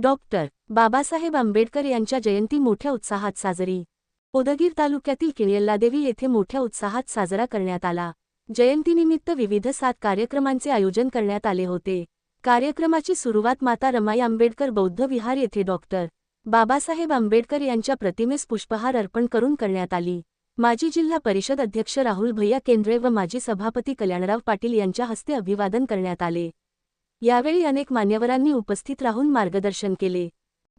Doctor Babasaheb Ambedkar यांच्या जयंती मोठ्या उत्साहात साजरी। उदगीर तालुक्यातील किणियल्लादेवी येथे मोठ्या उत्साहात साजरा करण्यात आला। जयंतीनिमित्त विविध 7 कार्यक्रमांचे आयोजन करण्यात आले होते। कार्यक्रमाची सुरुवात माता रमाई आंबेडकर बौद्ध विहार येथे डॉक्टर बाबासाहेब आंबेडकर यांच्या प्रतिमेस पुष्पहार अर्पण करून करण्यात आली। माजी जिल्हा परिषद अध्यक्ष राहुल भैया केंद्रे व माजी सभापती कल्याणराव पाटील यांच्या हस्ते अभिवादन करण्यात आले। यावेळी अनेक मान्यवरांनी उपस्थित राहून मार्गदर्शन केले।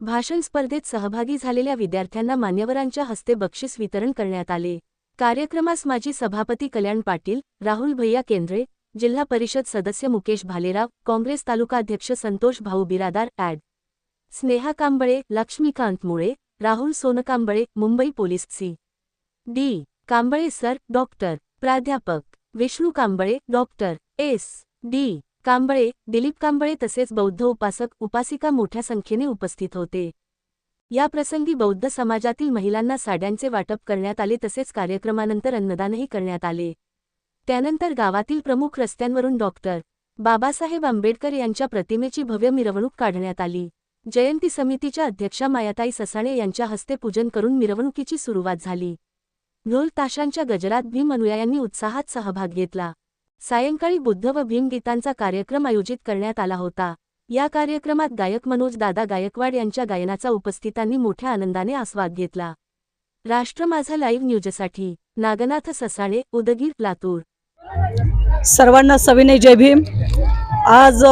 भाषण स्पर्धेत सहभागी झालेल्या विद्यार्थ्यांना मान्यवरांच्या हस्ते बक्षीस वितरण करण्यात आले। कार्यक्रमास माजी सभापती कल्याण पाटील, राहुल भैया केंद्रे, जिल्हा परिषद सदस्य मुकेश भालेराव, काँग्रेस तालुकाध्यक्ष संतोष भाऊ बिरादार, ॲड. Sneha Kamble, Laxmikant Mule, Rahul Sonkamble, Mumbai police C. D. Kamble sir, doctor. प्राध्यापक Vishnu Kamble, doctor. S. D. Kamble, Dilip Kamble तसेच बौद्ध उपासक उपासिका मोठ्या संख्येने उपस्थित होते। या प्रसंगी बौद्ध समाजातील महिलांना साड्यांचे वाटप करण्यात आले तसेच कार्यक्रमानंतर अन्नदानही करण्यात आले। त्यानंतर गावातील प्रमुख रस्त्यांवरून डॉक्टर बाबासाहेब आंबेडकर यांच्या प्रतिमेची भव्य मिरवणूक काढण्यात आली। जयंती समितीच्या अध्यक्षा मायाताई ससाणे यांच्या हस्ते पूजन करून मिरवणुकीची सुरुवात झाली। ढोल ताशांच्या गजरात भीम अनुयायांनी उत्साहात सहभाग घेतला। सायंकाळी बुद्ध व भीम गीतांचा कार्यक्रम आयोजित करण्यात आला होता। या कार्यक्रमात गायक मनोज दादा गायकवाड यांच्या गायनाचा उपस्थितांनी मोठ्या आनंदाने आस्वाद घेतला। राष्ट्र माझा लाईव्ह न्यूजसाठी नागनाथ ससाणे, उदगीर, लातूर। सर्वांना सविनय जय भीम। आज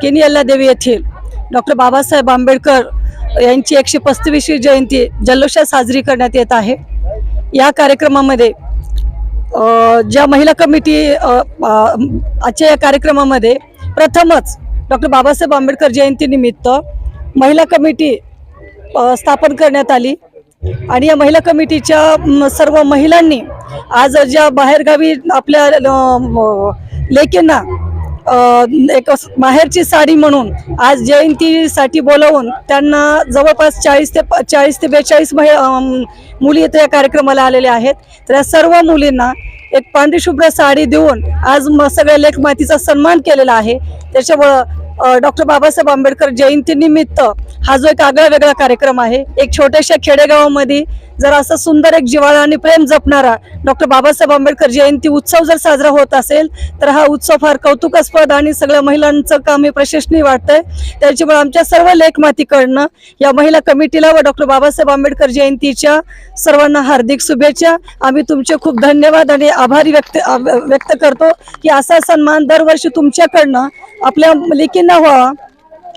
किणियल्लादेवी येथील डॉक्टर बाबासाहेब आंबेडकर यांची 135वी जयंती जल्लोषात साजरी करण्यात येत आहे। या कार्यक्रमामध्ये ज्या महिला कमिटी आजच्या या कार्यक्रमामध्ये प्रथमच डॉक्टर बाबासाहेब आंबेडकर जयंतीनिमित्त महिला कमिटी स्थापन करण्यात आली आणि या महिला कमिटीच्या सर्व महिलांनी आज ज्या बाहेरगावी आपल्या लेकींना एक माहेरची साडी म्हणून आज जयंतीसाठी बोलावून त्यांना जवळपास 40 ते 42 मुली इथे या कार्यक्रमाला आलेल्या आहेत। तर या सर्व मुलींना एक पांढरी शुभ्र साडी देऊन आज सगळ्या लेकमातीचा सन्मान केलेला आहे। त्याच्यामुळं डॉक्टर बाबासाहेब आंबेडकर जयंतीनिमित्त हा जो एक आगळा वेगळा कार्यक्रम आहे, एक छोट्याशा खेडेगावामध्ये जर असं सुंदर एक जिव्हाळा आणि प्रेम जपणारा डॉक्टर बाबासाहेब आंबेडकर जयंती उत्सव जर साजरा होत असेल तर हा उत्सव फार कौतुकास्पद आणि सगळ्या महिलांचं काम हे प्रशंसनीय वाटतंय। त्याच्यामुळे आमच्या सर्व लेकमातीकडनं या महिला कमिटीला व डॉक्टर बाबासाहेब आंबेडकर जयंतीच्या सर्वांना हार्दिक शुभेच्छा। आम्ही तुमचे खूप धन्यवाद आणि आभारी व्यक्त करतो की असा सन्मान दरवर्षी तुमच्याकडनं आपल्या लेकींना व्हावा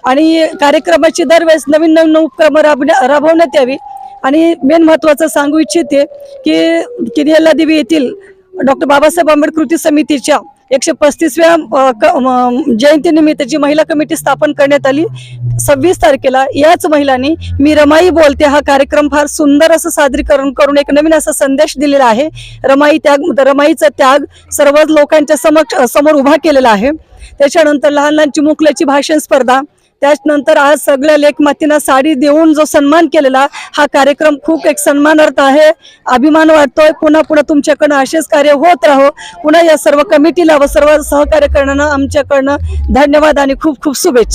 आणि कार्यक्रमाची दरवेळेस नवीन नवीन उपक्रम राबवण्यात यावी। आणि मेन महत्त्वाचं सांगू इच्छिते की किणियल्लादेवी येथील डॉक्टर बाबासाहेब आंबेडकर कृती समितीच्या 135व्या जयंतीनिमित्त जी महिला कमिटी स्थापन करण्यात आली 26 तारखेला, याच महिलांनी मी रमाई बोलते हा कार्यक्रम फार सुंदर असं सादरीकरण करून एक नवीन असा संदेश दिलेला आहे। रमाईचा त्याग सर्व लोकांच्या समोर उभा केलेला आहे। त्याच्यानंतर लहान लहान चिमुकल्याची भाषण स्पर्धा, त्यानंतर आज सगळ्या लेकमातींना साडी देऊन जो सन्मान केलेला हा कार्यक्रम खूप एक सन्मानार्थ आहे। अभिमान वाटतोय। पुन्हा तुमच्याकडनं असेच कार्य होत राहो। पुन्हा या सर्व कमिटीला व सर्व सहकार्य करणाऱ्यांना आमच्याकडनं धन्यवाद आणि खूप खूप शुभेच्छा।